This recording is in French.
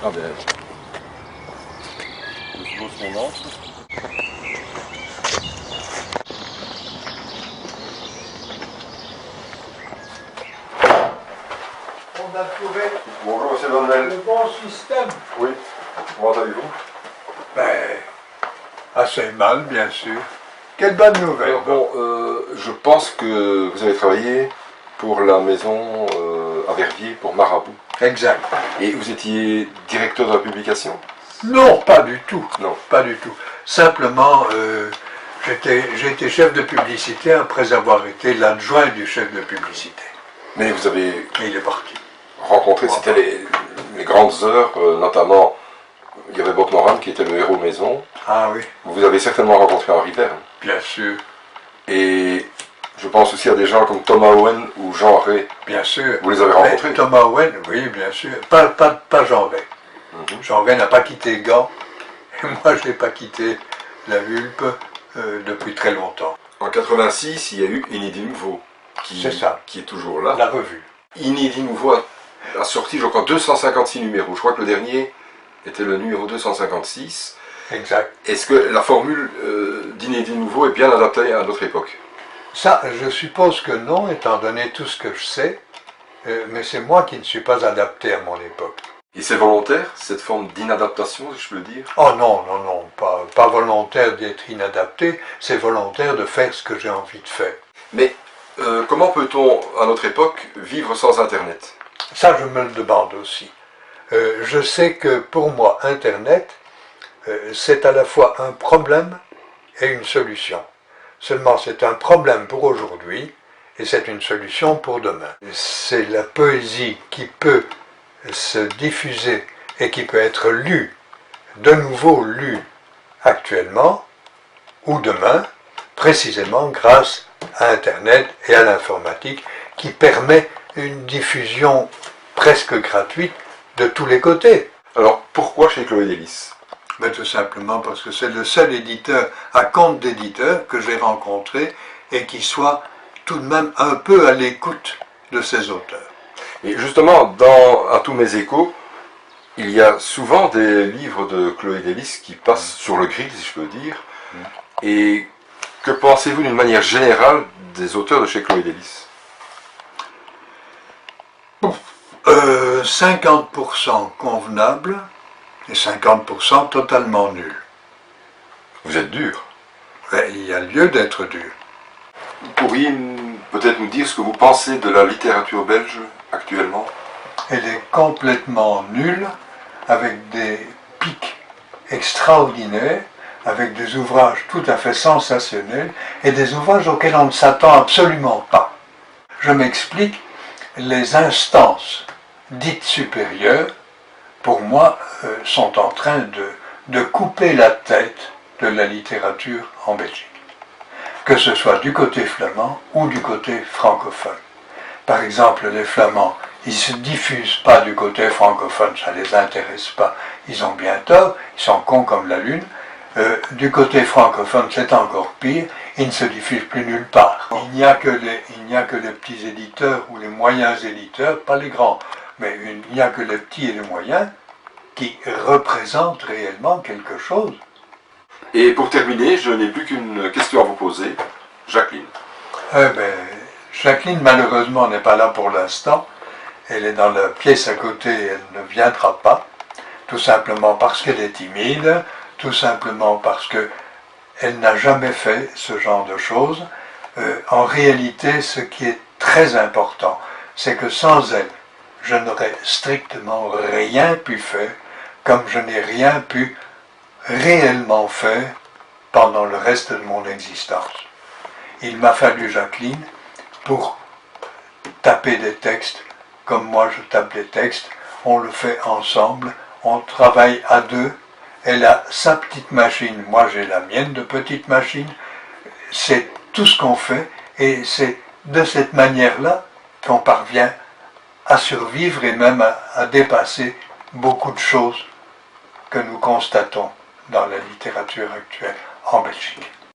Ah ben... Je pose mon encre. On a trouvé Bonjour monsieur Donnel. le bon système. Oui, comment allez-vous? Ben, assez mal, bien sûr. Quelle bonne nouvelle. Alors bon, je pense que vous avez travaillé pour la maison à Verviers, pour Marabout. Exact. Et vous étiez directeur de la publication? Non, pas du tout. Non. Pas du tout. Simplement, j'étais chef de publicité après avoir été l'adjoint du chef de publicité. Mais vous avez Et il est parti. rencontré, c'était les grandes heures, notamment, il y avait Bob Moran qui était le héros maison. Ah oui, Vous avez certainement rencontré Henri Verne. bien sûr. Et je pense aussi à des gens comme Thomas Owen ou Jean Rey. Bien sûr. Vous les avez rencontrés? Mais Thomas Owen, oui, bien sûr. Pas Jean Rey. Jean Rey n'a pas quitté Gand. Et moi, je n'ai pas quitté la Vulpe depuis très longtemps. En 86, il y a eu Inédit Nouveau, C'est ça. qui est toujours là. La revue. Inédit Nouveau a sorti, je crois, 256 numéros. Je crois que le dernier était le numéro 256. Exact. Est-ce que la formule d'Inédit Nouveau est bien adaptée à notre époque? Ça, je suppose que non, étant donné tout ce que je sais, mais c'est moi qui ne suis pas adapté à mon époque. Et c'est volontaire, cette forme d'inadaptation, si je peux le dire? Oh non, non, non, pas volontaire d'être inadapté, c'est volontaire de faire ce que j'ai envie de faire. Mais comment peut-on, à notre époque, vivre sans Internet? Ça, je me le demande aussi. Je sais que pour moi, Internet, c'est à la fois un problème et une solution. Seulement, c'est un problème pour aujourd'hui et c'est une solution pour demain. C'est la poésie qui peut se diffuser et qui peut être lue, de nouveau lue actuellement ou demain, précisément grâce à Internet et à l'informatique qui permet une diffusion presque gratuite de tous les côtés. Alors, pourquoi chez Chloé Délice? Ben, tout simplement parce que c'est le seul éditeur à compte d'éditeur que j'ai rencontré et qui soit tout de même un peu à l'écoute de ses auteurs. Et justement, à tous mes échos, il y a souvent des livres de Chloé Délice qui passent sur le grill, si je peux dire. Et que pensez-vous d'une manière générale des auteurs de chez Chloé Délice? 50% convenable et 50% totalement nul. Vous êtes dur. Ben, il y a lieu d'être dur. Vous pourriez peut-être nous dire ce que vous pensez de la littérature belge actuellement? Elle est complètement nulle, avec des pics extraordinaires, avec des ouvrages tout à fait sensationnels et des ouvrages auxquels on ne s'attend absolument pas. Je m'explique, les instances dites supérieures, pour moi, sont en train de couper la tête de la littérature en Belgique, que ce soit du côté flamand ou du côté francophone. Par exemple, les Flamands, ils ne se diffusent pas du côté francophone, ça ne les intéresse pas. Ils ont bien tort, ils sont cons comme la lune. Du côté francophone, c'est encore pire, ils ne se diffusent plus nulle part. Il n'y a que les petits éditeurs ou les moyens éditeurs, pas les grands, mais il n'y a que les petits et les moyens qui représentent réellement quelque chose. Et pour terminer, je n'ai plus qu'une question à vous poser. Jacqueline. Jacqueline, malheureusement, n'est pas là pour l'instant. Elle est dans la pièce à côté, elle ne viendra pas. Tout simplement parce qu'elle est timide, tout simplement parce qu'elle n'a jamais fait ce genre de choses. En réalité, ce qui est très important, c'est que sans elle, je n'aurais strictement rien pu faire, comme je n'ai rien pu réellement faire pendant le reste de mon existence. Il m'a fallu Jacqueline pour taper des textes, comme moi je tape des textes, on le fait ensemble, on travaille à deux, elle a sa petite machine, moi j'ai la mienne de petite machine, c'est tout ce qu'on fait, et c'est de cette manière-là qu'on parvient à survivre et même à dépasser beaucoup de choses que nous constatons dans la littérature actuelle en Belgique.